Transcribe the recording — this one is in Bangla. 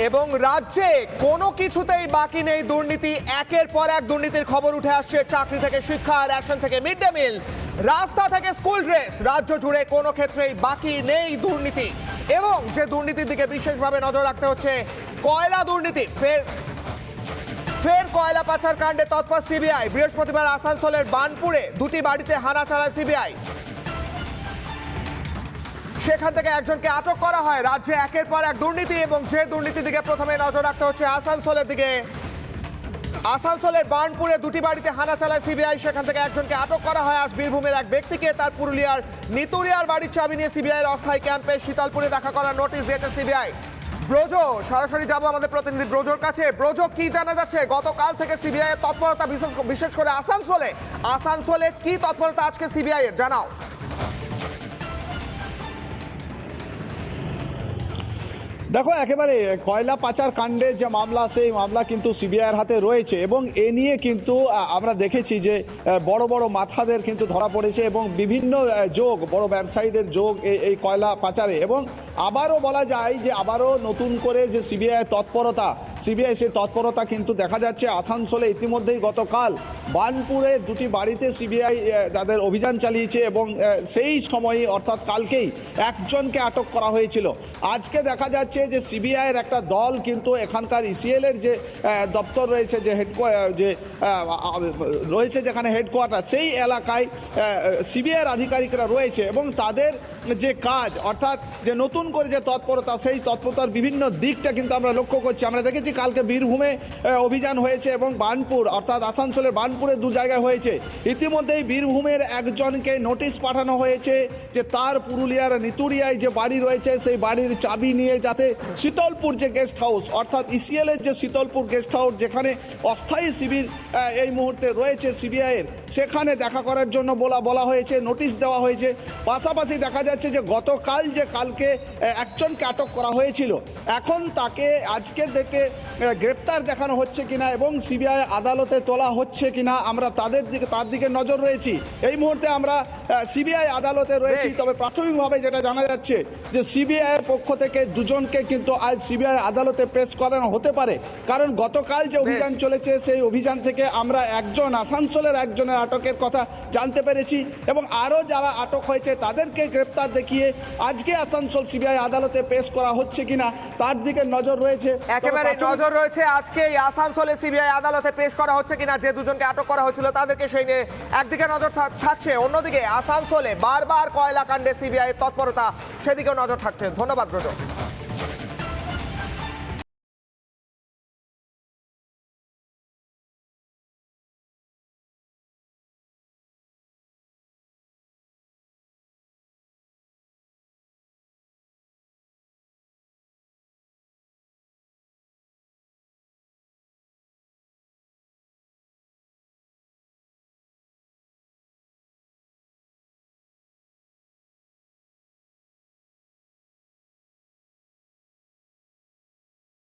এবং রাজ্যে কোনো কিছুতেই বাকি নেই দুর্নীতি। একের পর এক দুর্নীতির খবর উঠে আসছে। চাকরি থেকে শিক্ষা, রেশন থেকে মিড ডে মিল, রাস্তা থেকে স্কুল ড্রেস, রাজ্য জুড়ে কোনো ক্ষেত্রেই বাকি নেই দুর্নীতি। এবং যে দুর্নীতির দিকে বিশেষভাবে নজর রাখতে হচ্ছে কয়লা দুর্নীতি। ফের কয়লা পাচার কাণ্ডে তৎপর সিবিআই। বৃহস্পতিবার আসানসোলের বার্নপুরে দুটি বাড়িতে হানা চালায় সিবিআই। সেখান থেকে একজনকে আটক করা হয়। রাজ্যে একের পর এক দুর্নীতি এবং যে দুর্নীতির দিকে প্রথমে নজর রাখতে হচ্ছে আসানসোলের দিকে। আসানসোলের বার্নপুরে দুটি বাড়িতে হানা চালায় সিবিআই। সেখান থেকে একজনকে আটক করা হয় আজ। বীরভূমের এক ব্যক্তিকে তার পুরুলিয়ার নিতুরিয়ার বাড়ির চাবি নিয়ে সিবিআই এর অস্থায়ী ক্যাম্পে শীতলপুরে দেখা করার নোটিশ দিয়েছে সিবিআই। ব্রজ, সরাসরি যাবো আমাদের প্রতিনিধি ব্রজোর কাছে। ব্রজ, কি জানা যাচ্ছে গতকাল থেকে সিবিআই এর তৎপরতা, বিশেষ করে আসানসোলে কি তৎপরতা আজকে সিবিআই এর, জানাও। দেখো, একেবারে কয়লা পাচার কাণ্ডের যে মামলা, সেই মামলা কিন্তু সিবিআইয়ের হাতে রয়েছে এবং এ নিয়ে কিন্তু আমরা দেখেছি যে বড় বড় মাথাদের কিন্তু ধরা পড়েছে এবং বিভিন্ন যোগ, বড় ব্যবসায়ীদের যোগ এই কয়লা পাচারে। এবং আবারও বলা যায় যে আবারও নতুন করে যে সিবিআই সেই তৎপরতা কিন্তু দেখা যাচ্ছে আসানসোলে। ইতিমধ্যেই গতকাল বার্নপুরে দুটি বাড়িতে সিবিআই তাদের অভিযান চালিয়েছে এবং সেই সময়ই অর্থাৎ কালকেই একজনকে আটক করা হয়েছিল। আজকে দেখা যাচ্ছে যে সিবিআইয়ের একটা দল কিন্তু এখানকার ইসিএলের যে দপ্তর রয়েছে, যে রয়েছে যেখানে হেডকোয়ার্টার, সেই এলাকায় সিবিআইয়ের আধিকারিকরা রয়েছে এবং তাদের যে কাজ, অর্থাৎ যে নতুন করে যে তৎপরতা, সেই তৎপরতার বিভিন্ন দিকটা কিন্তু আমরা লক্ষ্য করছি। আমরা দেখেছি কালকে বীরভূমে অভিযান হয়েছে এবং বার্নপুর অর্থাৎ আসানসোলের বার্নপুরে দু জায়গায় হয়েছে। ইতিমধ্যেই বীরভূমের একজনকে নোটিশ পাঠানো হয়েছে যে তার পুরুলিয়ার নিতুরিয়ায় যে বাড়ি রয়েছে, সেই বাড়ির চাবি নিয়ে যাতে শীতলপুর যে গেস্ট হাউস, অর্থাৎ ইসিএলের যে শীতলপুর গেস্ট হাউস, যেখানে অস্থায়ী শিবির এই মুহূর্তে রয়েছে সিবিআইয়ের, সেখানে দেখা করার জন্য বলা হয়েছে, নোটিশ দেওয়া হয়েছে। পাশাপাশি দেখা যাচ্ছে যে গতকাল যে কালকে একজনকে আটক করা হয়েছিল, এখন তাকে আজকে থেকে গ্রেপ্তার দেখানো হচ্ছে কিনা এবং সিবিআই আদালতে তোলা হচ্ছে কিনা, আমরা তার দিকে নজর রয়েছি। এই মুহূর্তে আমরা সিবিআই আদালতে রয়েছি। তবে প্রাথমিকভাবে যেটা জানা যাচ্ছে যে সিবিআইয়ের পক্ষ থেকে দুজনকে কিন্তু আজ সিবিআই আদালতে পেশ করানো হতে পারে, কারণ গতকাল যে অভিযান চলেছে সেই অভিযান থেকে আমরা আসানসোলের একজনের আটকের কথা জানতে পেরেছি এবং আরও যারা আটক হয়েছে তাদেরকে গ্রেপ্তার দেখিয়ে আজকে আসানসোল সিবিআই আদালতে পেশ করা হচ্ছে কিনা তার দিকে নজর রয়েছে। একেবারে নজর রয়েছে আজকে আসানসোলে সিবিআই আদালতে পেশ করা হচ্ছে কিনা, যে দুজনকে আটক করা হয়েছিল তাদেরকে, সেই নিয়ে একদিকে নজর থাকছে। অন্যদিকে আসানসোলে বারবার কয়লা কাণ্ডে সিবিআই তৎপরতা, সেদিকেও নজর থাকছে। ধন্যবাদ ব্রজ।